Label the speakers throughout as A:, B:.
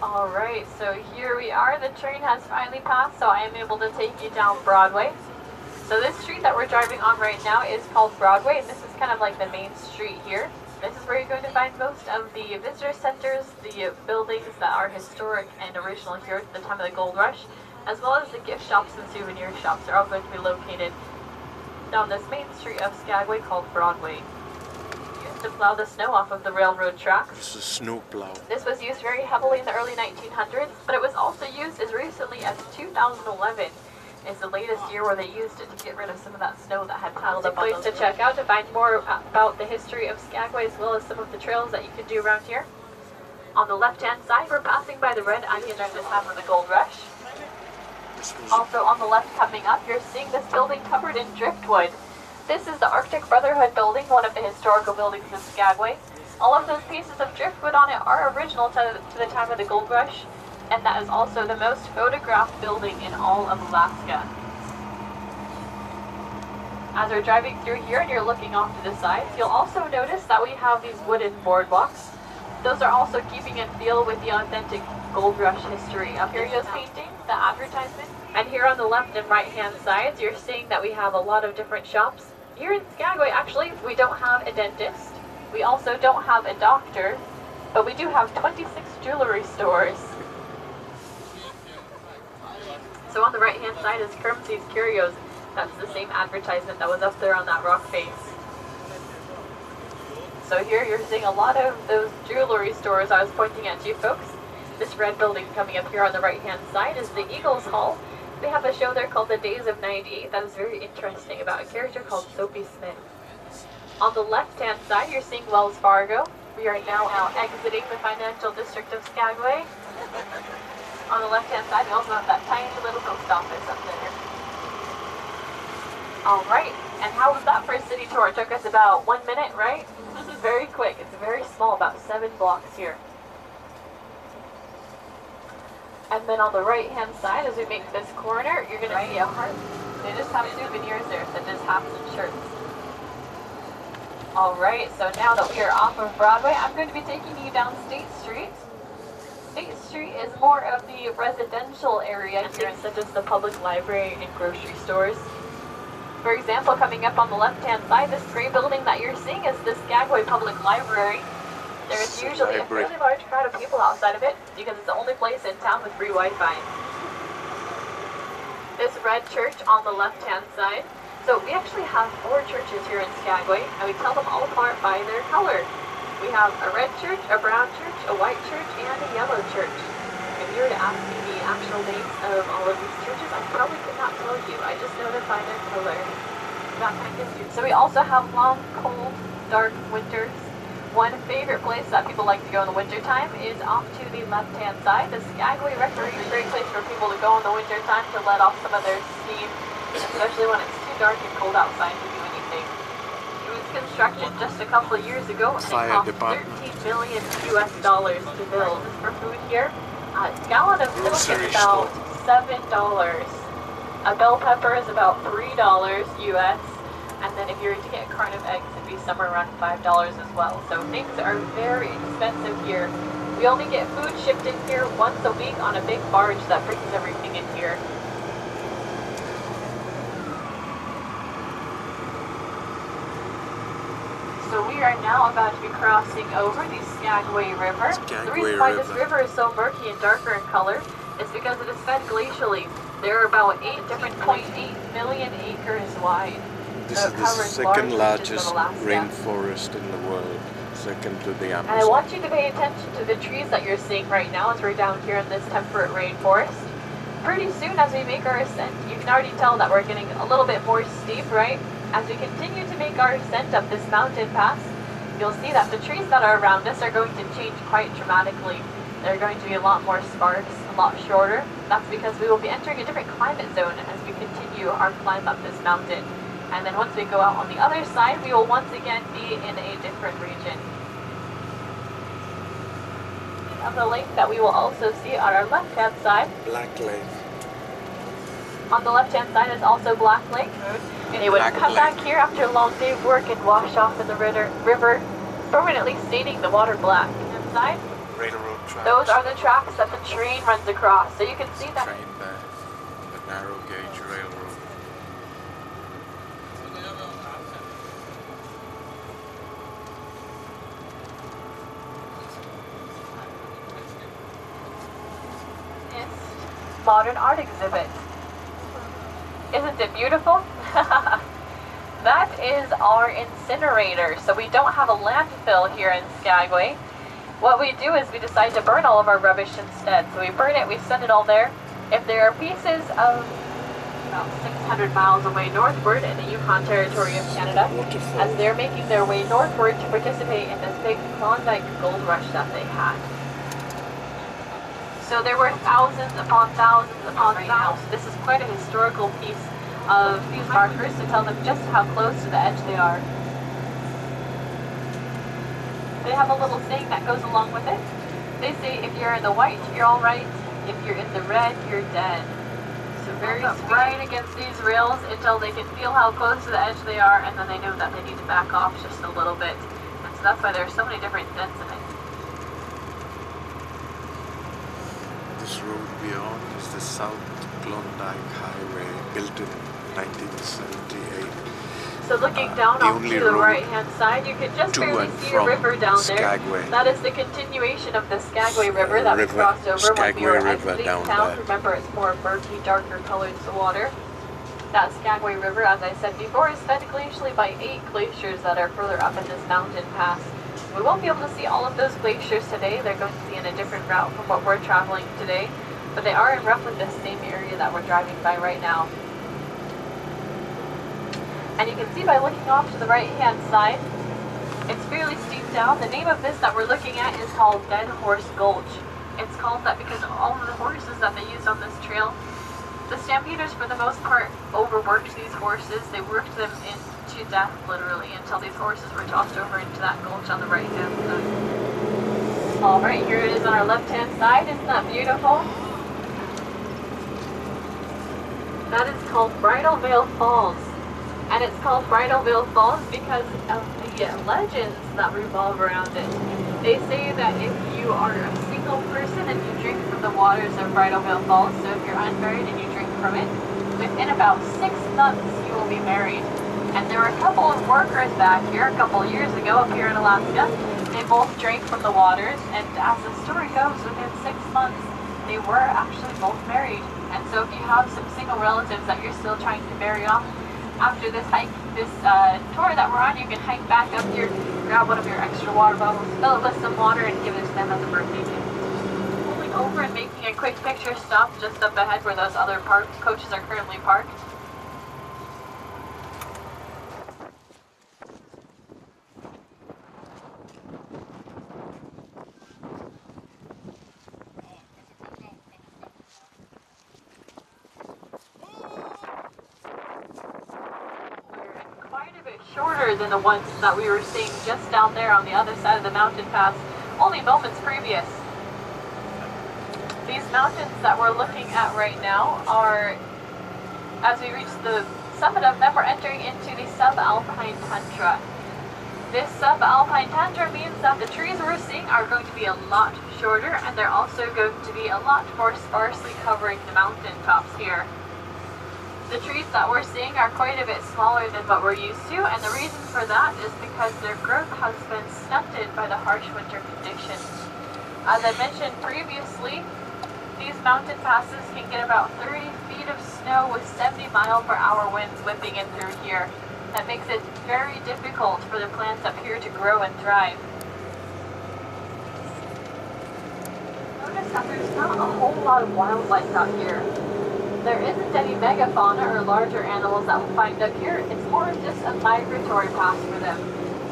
A: Alright, so here we are. The train has finally passed, so I am able to take you down Broadway. So this street that we're driving on right now is called Broadway, and this is kind of like the main street here. This is where you're going to find most of the visitor centers, the buildings that are historic and original here at the time of the gold rush, as well as the gift shops and souvenir shops are all going to be located down this main street of Skagway called Broadway. Used to plow the snow off of the railroad tracks.
B: This is snow plow.
A: This was used very heavily in the early 1900s, but it was also used as recently as 2011. Is the latest year where they used it to get rid of some of that snow that had piled up. Place to check out to find more about the history of Skagway as well as some of the trails that you can do around here. On the left-hand side, we're passing by the Red Onion at the time of the gold rush. Also on the left coming up, you're seeing this building covered in driftwood. This is the Arctic Brotherhood building, one of the historical buildings in Skagway. All of those pieces of driftwood on it are original to the time of the gold rush. And that is also the most photographed building in all of Alaska. As we're driving through here and you're looking off to the sides, you'll also notice that we have these wooden boardwalks. Those are also keeping in feel with the authentic gold rush history. Up here you're painting the advertisement. And here on the left and right hand sides, you're seeing that we have a lot of different shops. Here in Skagway, actually, we don't have a dentist. We also don't have a doctor, but we do have 26 jewelry stores. So on the right hand side is Kermsey's Curios. That's the same advertisement that was up there on that rock face. So here you're seeing a lot of those jewelry stores I was pointing at to you folks. This red building coming up here on the right hand side is the Eagles Hall. They have a show there called The Days of 98 that is very interesting about a character called Soapy Smith. On the left hand side you're seeing Wells Fargo. We are now exiting the financial district of Skagway. On the left-hand side, we also have that tiny little post office up there. Alright, and how was that for a city tour? It took us about 1 minute, right? This is very quick. It's very small, about 7 blocks here. And then on the right-hand side, as we make this corner, you're going to see a heart. They just have souvenirs there, such as hats and shirts. Alright, so now that we are off of Broadway, I'm going to be taking you down State Street. State Street is more of the residential area here, such as the public library and grocery stores. For example, coming up on the left-hand side, this gray building that you're seeing is the Skagway Public Library. There is usually a fairly large crowd of people outside of it because it's the only place in town with free Wi-Fi. This red church on the left-hand side. So we actually have 4 churches here in Skagway, and we tell them all apart by their color. We have a red church, a brown church, a white church, and a yellow church. If you were to ask me the actual names of all of these churches, I probably could not tell you. I just know them by their color. That kind of gives you. So we also have long, cold, dark winters. One favorite place that people like to go in the wintertime is off to the left-hand side. The Skagway Recreation, a great place for people to go in the wintertime to let off some of their steam, especially when it's too dark and cold outside to do anything. Constructed just a couple of years ago, and it cost $13 million to build. For food here, a gallon of milk is about $7. A bell pepper is about $3 US, and then if you were to get a carton of eggs, it'd be somewhere around $5 as well. So things are very expensive here. We only get food shipped in here once a week on a big barge that brings everything in here. So we are now about to be crossing over the Skagway River. The reason why this river is so murky and darker in color is because it is fed glacially. There are about 8.8 million acres wide.
B: This is the second largest rainforest in the world, second to the Amazon.
A: And I want you to pay attention to the trees that you're seeing right now as we're down here in this temperate rainforest. Pretty soon as we make our ascent, you can already tell that we're getting a little bit more steep, right? As we continue to make our ascent up this mountain pass, you'll see that the trees that are around us are going to change quite dramatically. They're going to be a lot more sparse, a lot shorter. That's because we will be entering a different climate zone as we continue our climb up this mountain. And then once we go out on the other side, we will once again be in a different region. Of the lake that we will also see on our left-hand side.
B: Black Lake.
A: On the left-hand side is also Black Lake. They would come back here after a long day of work and wash off in the river, permanently staining the water black. Inside,
B: railroad tracks.
A: Those are the tracks that the train runs across. So you can see that.
B: Train there, the narrow gauge railroad.
A: Modern art exhibit. Isn't it beautiful? That is our incinerator. So we don't have a landfill here in Skagway. What we do is we decide to burn all of our rubbish instead. So we burn it, we send it all there. If there are pieces of about 600 miles away northward in the Yukon Territory of Canada, as they're making their way northward to participate in this big Klondike gold rush that they had. So there were thousands upon thousands upon thousands. This is quite a historical piece of these markers to tell them just how close to the edge they are. They have a little saying that goes along with it. They say if you're in the white, you're all right. If you're in the red, you're dead. So very right against these rails until they can feel how close to the edge they are, and then they know that they need to back off just a little bit. And so that's why there's so many different dents in it.
B: This road beyond is the South Klondike Highway, built in 1978.
A: So looking down onto the right-hand side, you can just barely see a river down
B: Skagway.
A: there. That is the continuation of the Skagway River that we crossed over when we were exiting town. Remember, it's more murky, darker colored water. That Skagway River, as I said before, is fed glacially by 8 glaciers that are further up in this mountain pass. We won't be able to see all of those glaciers today. They're going to be in a different route from what we're traveling today, but they are in roughly the same area that we're driving by right now. And you can see by looking off to the right-hand side, it's fairly steep down. The name of this that we're looking at is called Dead Horse Gulch. It's called that because all of the horses that they use on this trail, the stampeders for the most part overworked these horses. They worked them into death literally until these horses were tossed over into that gulch on the right-hand side. Alright, here it is on our left-hand side. Isn't that beautiful? That is called Bridal Veil Falls. And it's called Bridal Veil Falls because of the legends that revolve around it. They say that if you are a single person and you drink from the waters of Bridal Veil Falls, so if you're unmarried and you drink from it, within about 6 months you will be married. And there were a couple of workers back here a couple of years ago up here in Alaska. They both drank from the waters, and as the story goes, within 6 months they were actually both married. And so if you have some single relatives that you're still trying to marry off, after this hike, this tour that we're on, you can hike back up here, grab one of your extra water bottles, fill it with some water, and give it to them as a birthday gift. Pulling over and making a quick picture stop just up ahead where those other coaches are currently parked. Shorter than the ones that we were seeing just down there on the other side of the mountain pass only moments previous. These mountains that we're looking at right now are, as we reach the summit of them, we're entering into the subalpine tundra. This subalpine tundra means that the trees we're seeing are going to be a lot shorter, and they're also going to be a lot more sparsely covering the mountain tops here. The trees that we're seeing are quite a bit smaller than what we're used to, and the reason for that is because their growth has been stunted by the harsh winter conditions. As I mentioned previously, these mountain passes can get about 30 feet of snow with 70-mile-per-hour winds whipping in through here. That makes it very difficult for the plants up here to grow and thrive. Notice that there's not a whole lot of wildlife out here. There isn't any megafauna or larger animals that we'll find up here. It's more just a migratory pass for them.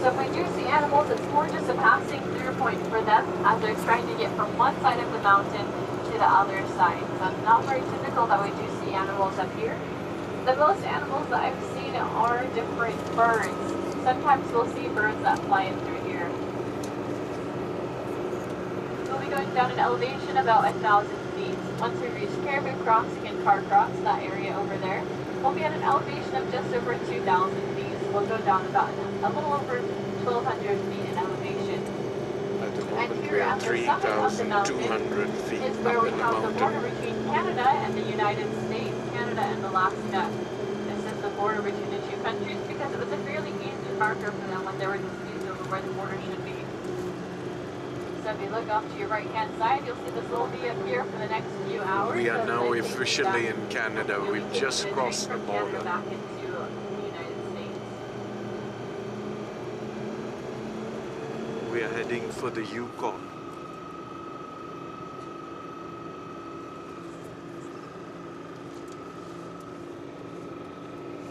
A: So if we do see animals, it's more just a passing through point for them as they're trying to get from one side of the mountain to the other side. So it's not very typical that we do see animals up here. The most animals that I've seen are different birds. Sometimes we'll see birds that fly in through here. We'll be going down an elevation about 1,000 feet. Once we reach Caribou Crossing and Car Cross, that area over there, we'll be at an elevation of just over 2,000 feet. So we'll go down about a little over 1,200 feet in elevation.
B: At the
A: And
B: moment we are 3,200 feet
A: is
B: up
A: where we
B: in the
A: have the border
B: mountain.
A: between Canada and the United States, Canada and Alaska. This is the border between the two countries because it was a fairly easy marker for them when they were confused over where the border should be. So if you look off to your right hand side, you'll see this will be up here for the next few hours.
B: We are
A: So
B: now
A: that takes you
B: officially
A: back
B: in Canada.
A: to
B: We've just
A: the
B: crossed the
A: from Canada
B: border.
A: back into the United States.
B: We are heading for the Yukon.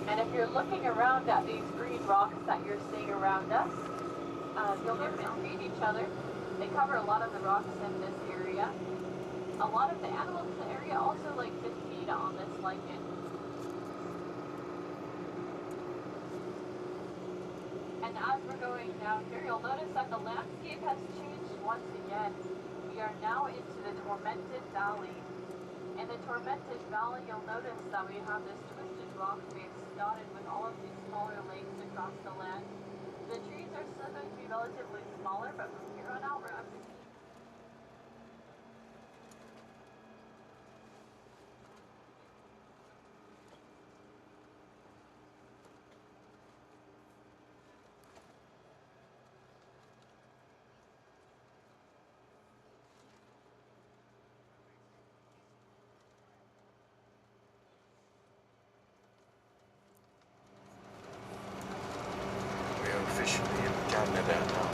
A: And if you're looking around at these green rocks that you're seeing around us, you'll notice they feed each other. They cover a lot of the rocks in this area. A lot of the animals in the area also like to feed on this lichen. And as we're going down here, you'll notice that the landscape has changed once again. We are now into the Tormented Valley. In the Tormented Valley, you'll notice that we have this twisted rock face dotted with all of these smaller lakes across the land. The trees are still going to be relatively smaller, but from here on out, we're actually
B: We are officially in Canada now.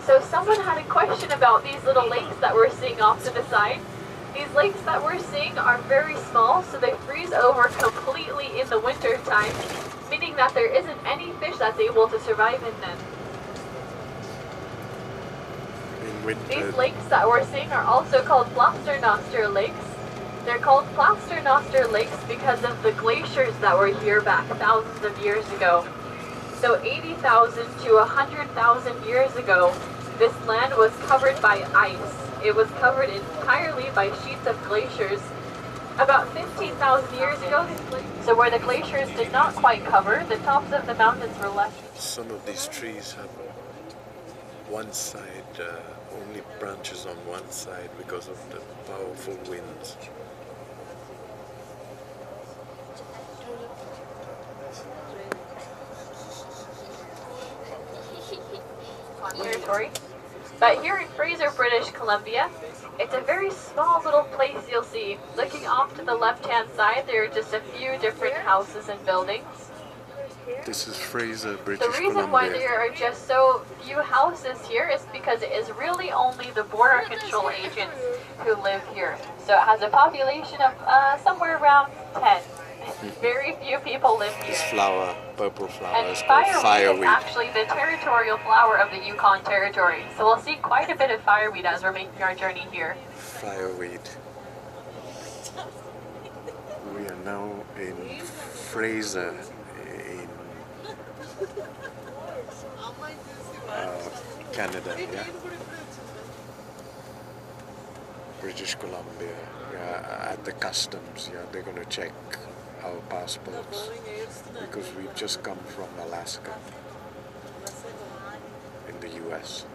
A: So someone had a question about these little lakes that we're seeing off to the side. These lakes that we're seeing are very small, so they freeze over completely in the winter time, meaning that there isn't any fish that's able to survive in them.
B: In winter,
A: These lakes that we're seeing are also called plaster lakes. They're called plaster lakes because of the glaciers that were here back thousands of years ago. So 80,000 to 100,000 years ago, this land was covered by ice. It was covered entirely by sheets of glaciers. About 15,000 years ago, so where the glaciers did not quite cover, the tops of the mountains were left.
B: some of these trees have one side, only branches on one side because of the powerful winds.
A: Territory. But here in Frazer, British Columbia, it's a very small little place you'll see. Looking off to the left-hand side, there are just a few different houses and buildings.
B: This is Frazer, British
A: The reason why
B: Columbia.
A: there are just so few houses here is because it is really only the border control agents who live here. So it has a population of somewhere around 10. Very few people live here.
B: This flower, purple flower,
A: And
B: is called
A: fireweed is
B: fireweed.
A: actually the territorial flower of the Yukon Territory. So we'll see quite a bit of fireweed as we're making our journey here.
B: Fireweed. We are now in Frazer, in Canada, yeah? British Columbia, yeah, at the customs, yeah, they're going to check our passports because we've just come from Alaska in the US.